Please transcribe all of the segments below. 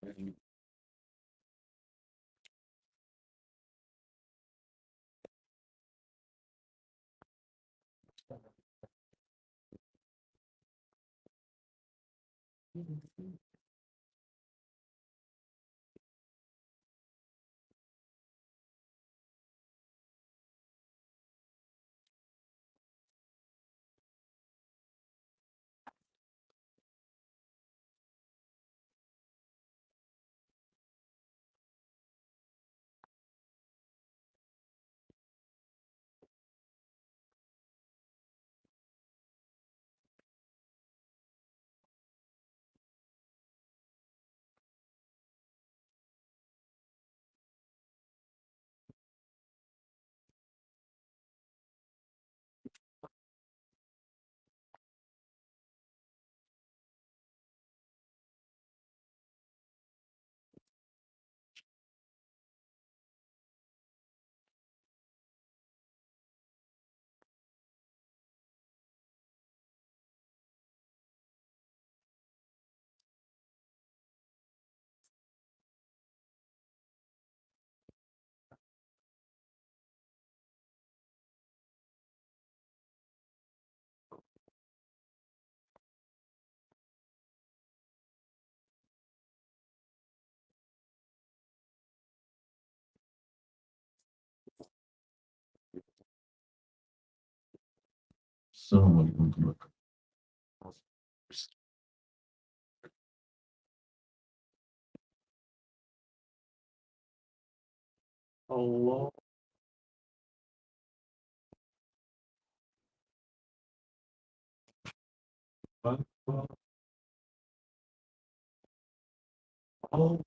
السلام عليكم ورحمة الله وبركاته. الله أكبر. الله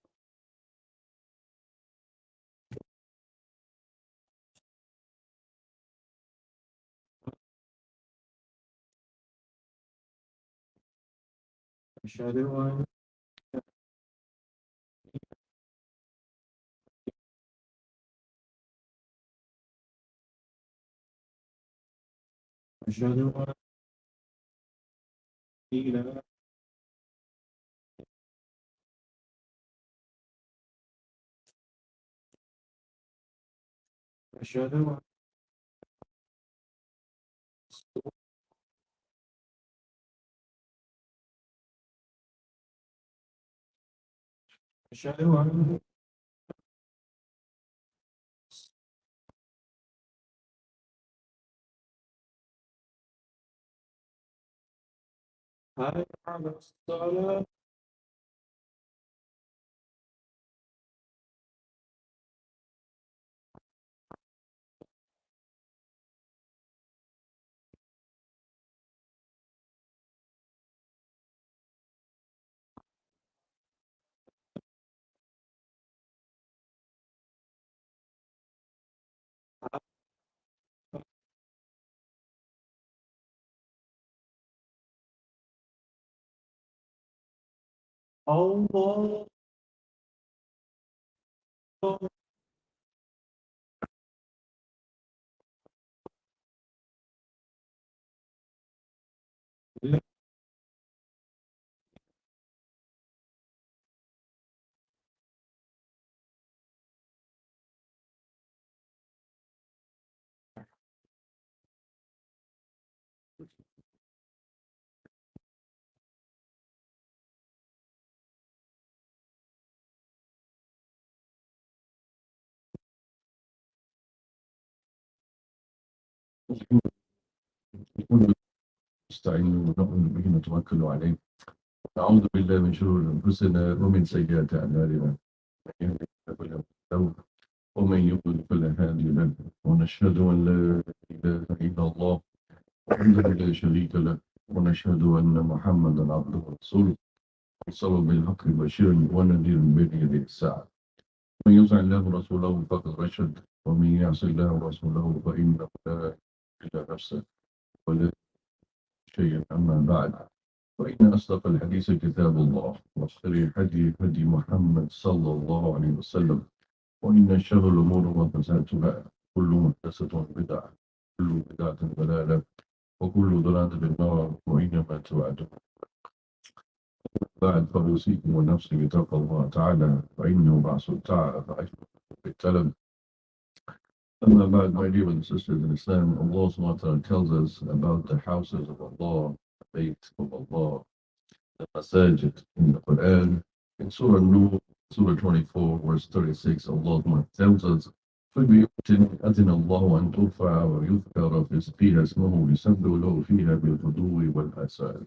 أشهد أن أشهد أن لا إله أشهد أن أشهد أن حي على الصلاة. الله لا نستعين ونؤمن به نتوكل عليه. نعوذ بالله من شرور أنفسنا ومن سيئات أعمالنا. من يهده الله فلا مضل له ومن يضلل فلا هادي له. ونشهد أن لا إله إلا الله وحده لا شريك له. ونشهد أن محمدا عبده ورسوله أرسله بالحق بشيرا ونذيرا بين يدي الساعة. من يطع الله ورسوله فقد رشد ومن يعص الله ورسوله فإنه لا إلا نفسه ولا شيء. أما بعد فإن أصدق الحديث كتاب الله وخير الهدي هدي محمد صلى الله عليه وسلم وإن شر الأمور محدثاتها كل محدثة بدعة كل بدعة ضلالة وكل ضلالة في النار وإنما توعدون. بعد فأوصيكم ونفسي بتقوى الله تعالى فإنه بعث تعالى فأشبه بالكلام. أما بعد, my dear brothers and sisters in Islam, Allah subhanahu wa ta'ala tells us about the houses of Allah, the Bayt of Allah, the Masajid in the Quran. In Surah Nur, Surah 24, verse 36, Allah subhanahu wa ta'ala tells us, فَبِيُؤْتٍ أَذِنَ اللَّهُ أَن تُرْفَعَ وَيُذْكَرَ فِيهَا اسْمُهُ يُسَبِّحُ لَهُ فِيهَا بِالْغُدُوِّ وَالْآصَالِ.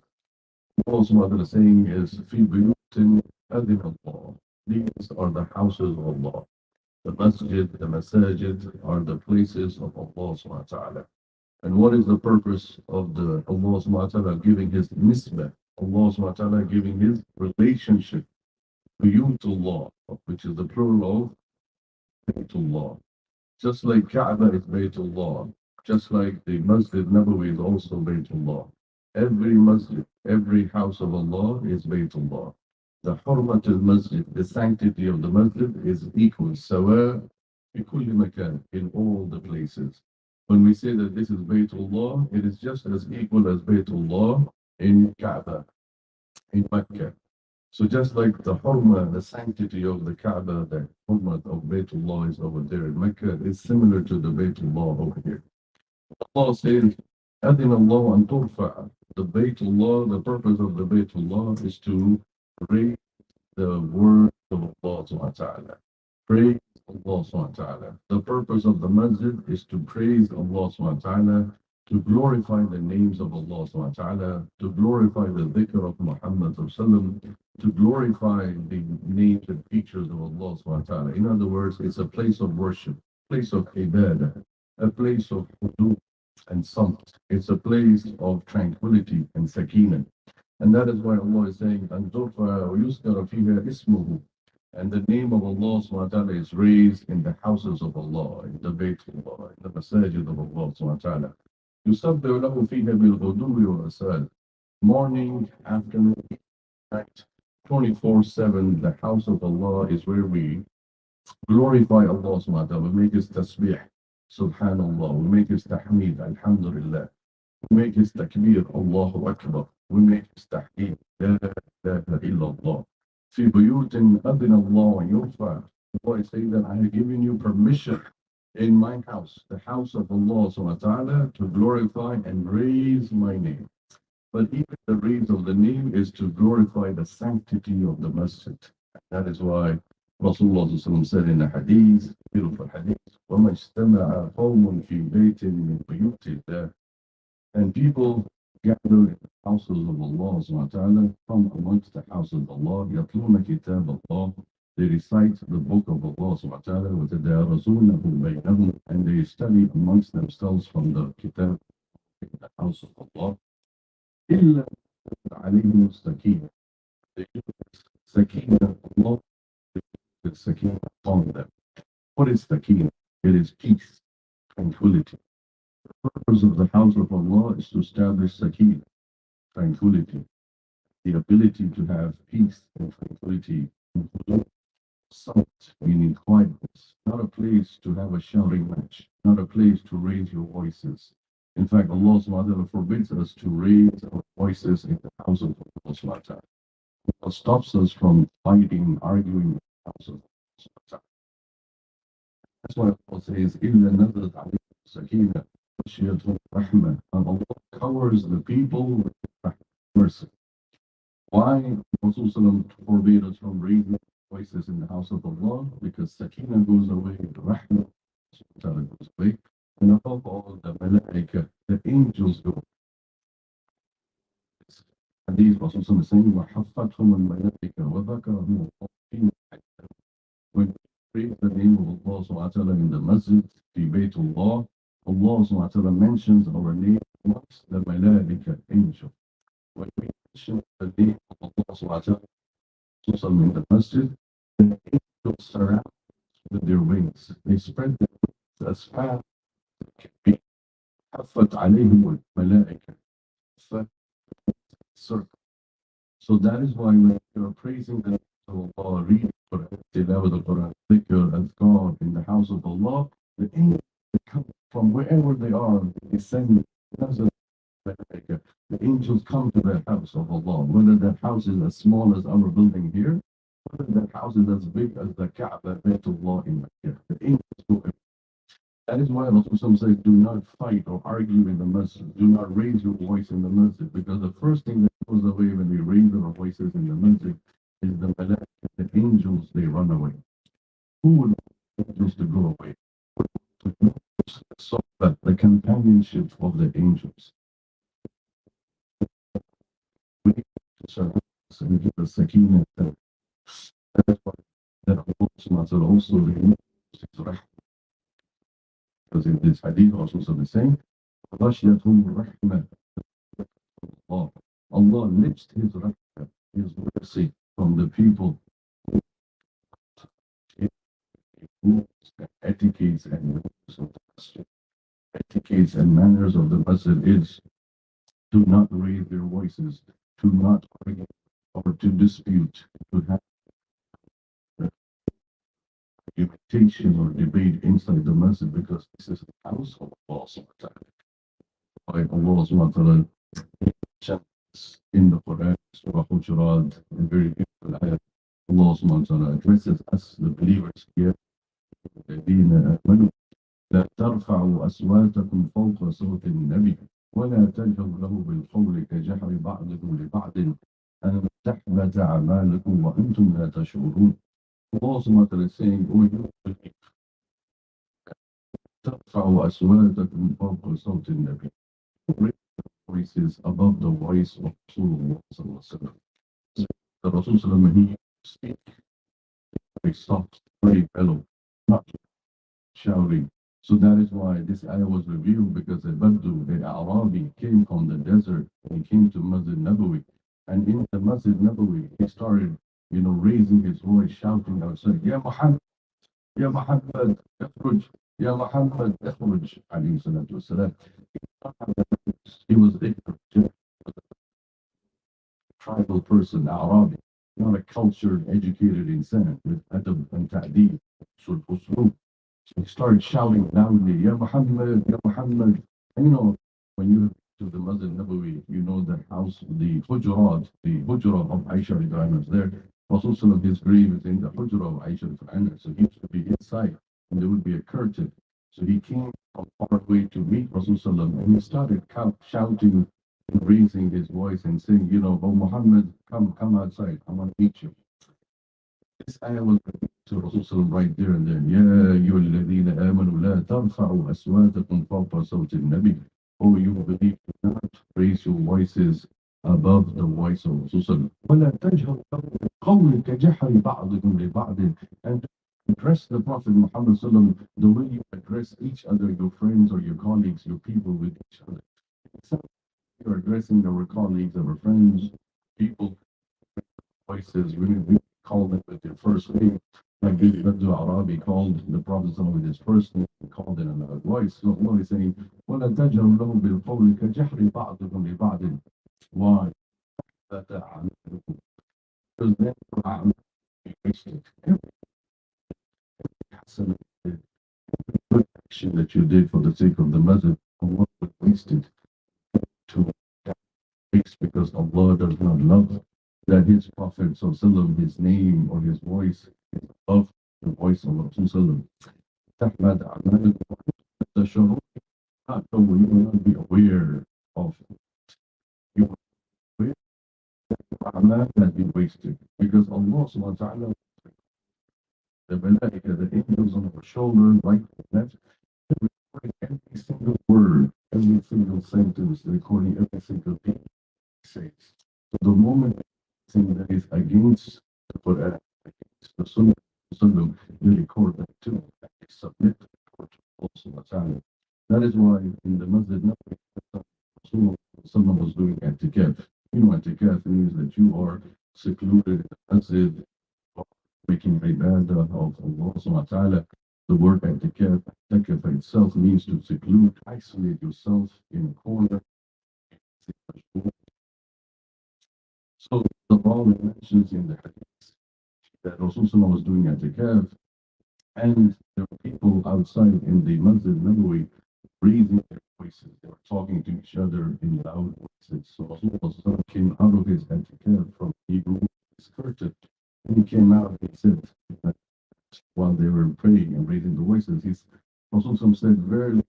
Allah subhanahu wa ta'ala saying is, فِي بُيُوتٍ أَذِنَ اللَّهُ. These are the houses of Allah. The masjid, the masajid are the places of Allah subhanahu wa ta'ala. And what is the purpose of the Allah subhanahu wa ta'ala giving his nisbah? Allah subhanahu wa ta'ala giving his relationship to Baytullah, which is the plural of Baytullah. Just like Kaaba is Baytullah, just like the Masjid Nabawi is also Baytullah. Every masjid, every house of Allah is Baytullah. The Hurmat al-Masjid, the sanctity of the masjid is equal, sawa, في كل مكان, in all the places. When we say that this is Baytullah, it is just as equal as Baytullah in Kaaba, in Mecca. So just like the hurma, the sanctity of the Kaaba, the hurmat of Baytullah is over there in Mecca, is similar to the Baytullah over here. Allah says, أَذِنَ اللَّهُ أَن تُرْفَعَ. The Baytullah, the purpose of the Baytullah is to raise the word of Allah subhanahu wa ta'ala. Praise Allah subhanahu wa ta'ala. The purpose of the masjid is to praise Allah subhanahu wa ta'ala, to glorify the names of Allah subhanahu wa ta'ala, to glorify the dhikr of Muhammad sallallahu, to glorify the names and features of Allah subhanahu wa ta'ala. In other words, it's a place of worship, place of ibadah, a place of hudu and samt. It's a place of tranquility and sakina. And that is why Allah is saying, أَن تُرْفَعَ وَيُذْكَرَ فِيهَا اسْمُهُ. And the name of Allah subhanahu wa ta'ala is raised in the houses of Allah, in the Bayt of Allah, in the Masajid of Allah subhanahu wa ta'ala. يُسَبِّحُ لَهُ فِيهَا بِالْغُدُوِّ وَالْآصَالِ. Morning, afternoon, night, 24/7, the house of Allah is where we glorify Allah subhanahu wa ta'ala. We make his tasbih, subhanallah. We make his tahmeed, alhamdulillah. We make his takbir, Allahu Akbar. We make his tahdeed, La ilaha illallah. في بيوت أذن الله أن يرفع. Allah is saying that I have given you permission in my house, the house of Allah subhanahu wa ta'ala, to glorify and raise my name. But even the raise of the name is to glorify the sanctity of the masjid. That is why Rasulullah ﷺ said in the hadith, beautiful hadith, وَمَا اجْتَمَعَ قَوْمٌ فِي بَيْتٍ مِّن بُيُوتِ اللَّهِ. And people gather in the houses of Allah subhanahu wa ta'ala, from amongst the houses of Allah, يَطْلُونَ كِتَابَ اللَّهِ. They recite the book of Allah subhanahu wa ta'ala, وَتَدَارَسُونَهُ بَيْنَهُمْ. And they study amongst themselves from the kitab in the house of Allah. إِلَّا عَلَيْهِمُ السَّكِينَةُ. They do sakina, Allah, the sakina upon them. What is sakina? It is peace, tranquility. The purpose of the house of Allah is to establish sakina, tranquility, the ability to have peace and tranquility, silence, meaning quietness, not a place to have a shouting match, not a place to raise your voices. In fact, Allah subhanahu wa ta'ala forbids us to raise our voices in the house of Allah subhanahu wa ta'ala. What stops us from fighting, arguing in the house of Allah subhanahu wa ta'ala. That's why Allah says, إِلَّا نَزَلَتْ عَلَيْهِمْ السَّكِينَةُ وَغَشِيَتْهُمُ الرَّحْمَةُ. And Allah covers the people with mercy. Why Rasulullah forbade us from raising voices in the house of Allah? Because Sakina goes away, the Rahmah goes away, and above all, the Malaika, the angels go. Hadith Rasulullah is saying, وَحَفَّتْهُمُ الْمَلَائِكَةُ وَذَكَرَهُمُ اللَّهُ فِي مَنْ عِندَهُ. When we praise the name of Allah subhanahu wa ta'ala in the masjid, the Baytullah, Allah subhanahu wa ta'ala mentions our name amongst the Malaika, angel. When we mention the name of Allah subhanahu wa ta'ala in the masjid, the angels surround us with their wings. They spread their wings as fast as it can be. حفت عليهم الملائكة. Circle. So that is why when you are praising the name of Allah, reading Quran, tilawat al-Quran, dhikr, azkar in the house of Allah, the angels come from wherever they are, they descend, malaika, the angels come to the house of Allah, whether that house is as small as our building here, whether that house is as big as the Kaaba, Baytullah in Mecca. The angels go. That is why Rasulullah says, do not fight or argue in the masjid. Do not raise your voice in the masjid. Because the first thing that goes away when we raise our voices in the masjid is the malaika, the angels, they run away. Who would want the angels to go away? So that the companionship of the angels. We need to surround us and give us sakina. That's why that Allah subhanahu wa ta'ala also removes his rahmah. Because in this hadith, Rasulullah is saying, غشيتهم الرحمة. Allah. Allah lifts his rahmah, his mercy from the people. Rules and etiquettes and rules of the masjid. Etiquettes and manners of the masjid is to not raise their voices, to not argue or to dispute, to have argumentation or debate inside the masjid, because this is the house of Allah subhanahu wa ta'ala. By Allah subhanahu wa ta'ala in the Quran, Surah Hujurat, a very beautiful ayah. Allah subhanahu wa ta'ala addresses us, the believers here. الذين آمنوا لا ترفعوا أصواتكم فوق صوت النبي ولا تجهروا له بالقول كجهر بعضكم لبعض أن تحبط أعمالكم وأنتم لا تشعرون. Allah subhanahu wa ta'ala is saying, oh, you believe, ترفعوا أصواتكم فوق صوت النبي. Raise your voices above the voice of Rasulullah sallallahu alaihi wasallam. The Rasulullah, when he speak, very soft, very mellow, not shouting. So that is why this ayah was revealed, because a Baddu, a Arabi, came from the desert and he came to Masjid Nabawi. And in the Masjid Nabawi, he started, raising his voice, shouting outside, Ya Muhammad, Ya Muhammad, اخرج, Ya Muhammad, اخرج, alayhi salatu wasalam. He was ignorant, tribal person, Arabi, not a cultured, educated insan with adab and ta'deeb, usloob. So he started shouting loudly, Ya Muhammad, Ya Muhammad. And when you to the Masjid Nabawi, the house, the Hujra of Aisha Ibrahim is there. Rasulullah, his grave is in the Hujra of Aisha Ibrahim. So he used to be inside, and there would be a curtain. So he came from far away to meet Rasulullah, and he started shouting and raising his voice and saying, Oh Muhammad, come outside, I want to meet you. This ayah was to Rasulullah right there and then. يا أيها الذين آمنوا لا ترفعوا أصواتكم فوق صوت النبي. Oh, you believe, do not raise your voices above the voice of Rasulullah. ولا تجهروا له بالقول كجهر بعضكم لبعض. And to address the Prophet Muhammad sallam the way you address each other, your friends or your colleagues, your people with each other. It's not you're addressing our colleagues, our friends, people, voices, we call them with their first name. Like this Baddu Arabi called the Prophet with his first name and called in another voice. So Allah is saying, وَلَا تَجْهَرُوا لَهُ بِالْقَوْلِ كَجَهْرِ بَعْضِكُمْ لِبَعْضٍ. Why? Because then your a'mal will be wasted. Every hasanah you did, every good action that you did for the sake of the masjid, Allah will waste it to waste, because Allah does not love that his Prophet sallam, his name or his voice is above the voice of Rasulullah. تحمد أعمالكم وتشعرون. Not know, you will not be aware of your a'mal that be wasted, because Allah subhanahu wa ta'ala, the malaika, the angels on our shoulder, right and left, recording every single word, every single sentence, recording every single thing he says. So the moment thing that is against the Quran, against the Sunnah, they record that too, and they submit the report to Allah subhanahu wa ta'ala. That is why in the Masjid Nabawi, Rasulullah was doing Etiquette. Etiquette means that you are secluded in the Masjid, making ibadah of Allah subhanahu wa ta'ala. The word etiquette itself means to seclude, isolate yourself in a corner. So the Prophet mentions in the hadith that Rasulullah was doing etiquette, and there were people outside in the Masjid Nabawi raising their voices. They were talking to each other in loud voices. So Rasulullah came out of his etiquette from Hebrew, his curtain, and he came out and he said, that while they were praying and raising the voices, Rasulullah said, verily,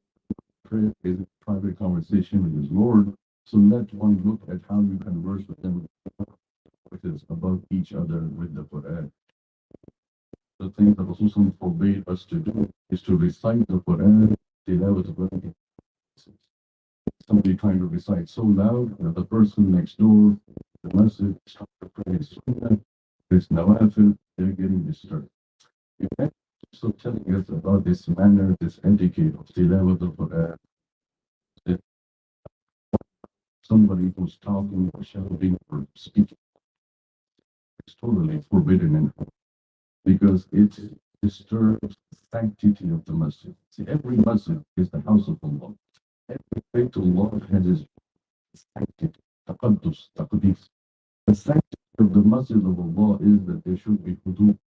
prayer is a private conversation with his Lord. So let one look at how you converse with them voices above each other with the Quran. The thing that Rasulullah forbade us to do is to recite the Quran. Tilawat Quran. Somebody trying to recite so loud that the person next door, the masjid, starts to pray sunnah, it's nawafil, they're getting disturbed. You're also telling us about this manner, this etiquette of tilawat al-Quran. That somebody who's talking or shouting or speaking is totally forbidden and because it disturbs the sanctity of the masjid. See, every masjid is the house of Allah. Every Baytullah has its sanctity, taqaddus, taqdis. The sanctity of the masjid of Allah is that there should be hudud,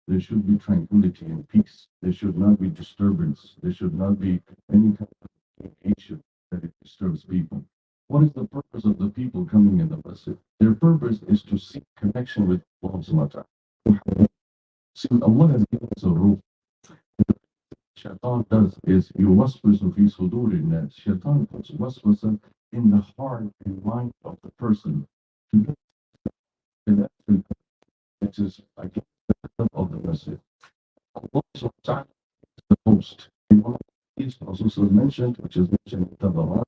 there should be tranquility and peace. There should not be disturbance. There should not be any kind of communication that it disturbs people. What is the purpose of the people coming in the masjid? Their purpose is to seek connection with Allah subhanahu wa ta'ala. See, Allah has given us a rule. Shaitan does is yuwaswisu fi sudurin nas. Shaitan puts waswasa in the heart and mind of the person to get that which is against the of the masjid. Allah subhanahu wa ta'ala is the host. In one of these also mentioned, which is mentioned in Tabarat,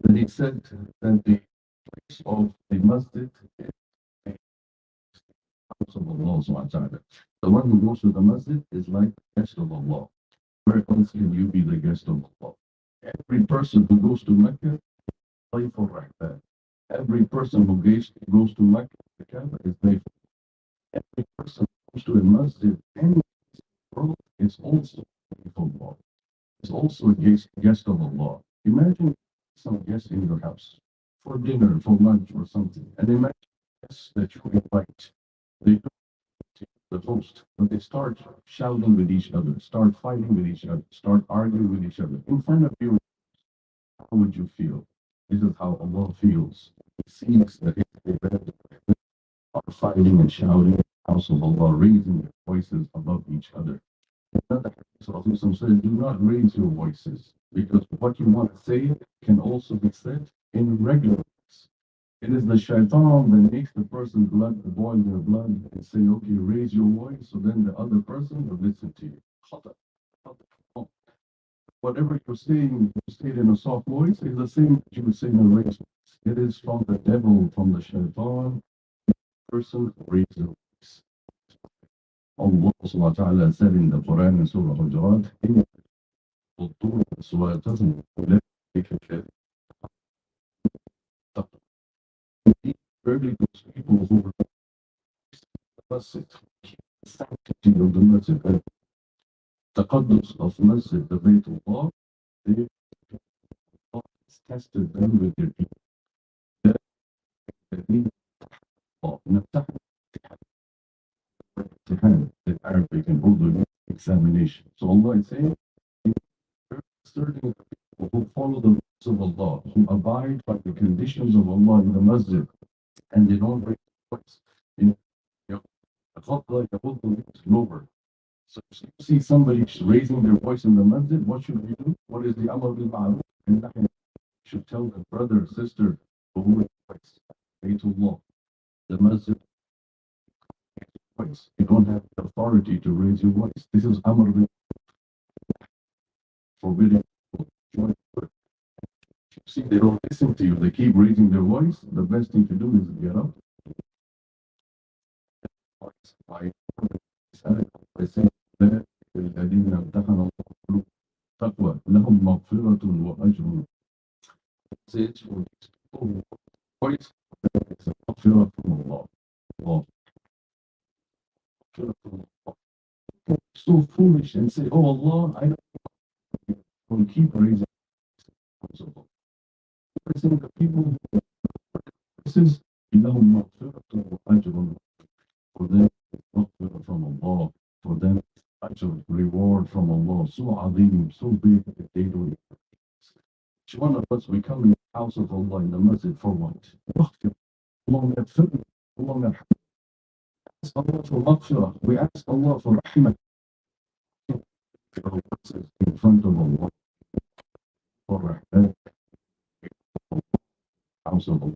that he said that the place of the masjid is the house of Allah subhanahu wa ta'ala. The one who goes to the masjid is like the guest of Allah. Where else can you be the guest of Allah? Every person who goes to Mecca, playful like that. Every person who goes to Mecca, the Kaaba is playful. Every person who goes to a masjid, any world is also playful Allah. It's also a guest of Allah. Imagine some guests in your house for dinner, for lunch, or something, and imagine guests that you invite. They go to the host, but they start shouting with each other, start fighting with each other, start arguing with each other in front of you. How would you feel? This is how Allah feels. He sees that his are fighting and shouting in the house of Allah, raising their voices above each other. Another hadith says, do not raise your voices, because what you want to say can also be said in regular voice. It is the shaitan that makes the person's blood boil their blood and say, okay, raise your voice, so then the other person will listen to you. Khata. Khata. Whatever you're saying, you say it in a soft voice, is the same that you would say in a raised voice. It is from the devil, from the shaitan, the person raise their voice. Allah subhanahu wa ta'ala said in the Quran in Surah Al-Jawad, إِنَّ الطُّورِ أَصْوَاتَهُمْ أُولَٰئِكَ Thirdly, those people who were masjid, keep the sanctity of the masjid, and the taqaddus of masjid, the Baytullah, they tested them with their deed. In Arabic and Urdu examination. So Allah is saying, certain people who follow the rules of Allah, who abide by the conditions of Allah in the masjid, and they don't raise voice. The khutbah is lower. So if you see somebody raising their voice in the masjid, what should we do? What is the amr bil ma'ruf? And you should tell the brother, sister, who is voice, Baytullah, the masjid, voice. You don't have the authority to raise your voice. This is amr bil forbidding people to join. If you see they don't listen to you, they keep raising their voice, the best thing to do is get up. By saying that الذين امتحن الله تقوى لهم مغفرة وأجر. Say it for these people who voice it's a maghfirah from Allah. So foolish and say, oh Allah, I don't keep raising the people who voices لهم مغفرة وأجر. For them maghfirah from Allah, for them ajr, reward from Allah, so azim, so big that they don't. Each one of us, we come in the house of Allah in the masjid for what? Maghfirah. Allah yaghfirna. Allah yarhamna. Ask Allah for maghfirah. We ask Allah for rahmah. In front of Allah for rahmah. House of Allah.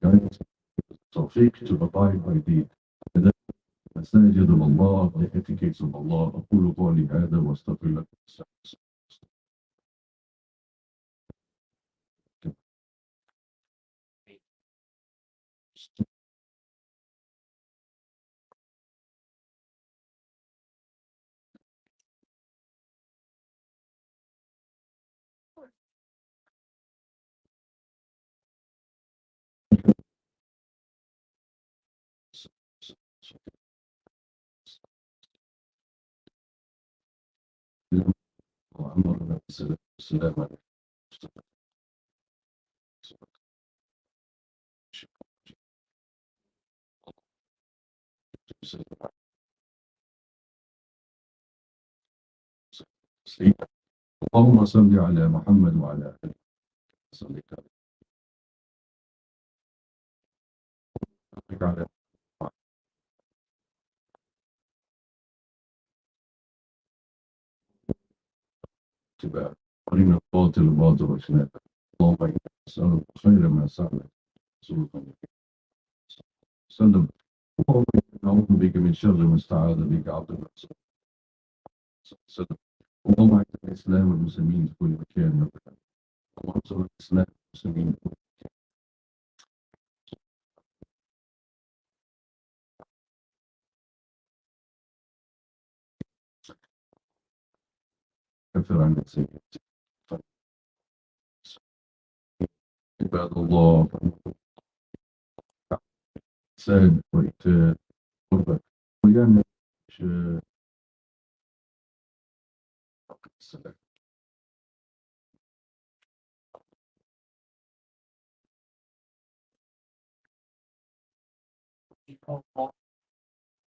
Guidance, tawfiq to abide by the مساجد الله, the etiquettes of Allah. أقول قولي هذا واستغفر لكم. وأمرنا بالسلام عليكم. اللهم صل على محمد وعلى آله وصحبه على اتباع قرين الباطل الباطل واجتنابه. اللهم إنا نسألك خير ما سألك رسولك وسلم. اللهم إنا نعوذ بك من شر ما استعاذ بك عبدك وسلم. اللهم أعز الإسلام والمسلمين في كل مكان. اللهم انصر الإسلام والمسلمين في كل مكان. كفر عن السيئات. عباد الله، ساد وإيتاء قربى ويعمل السلام.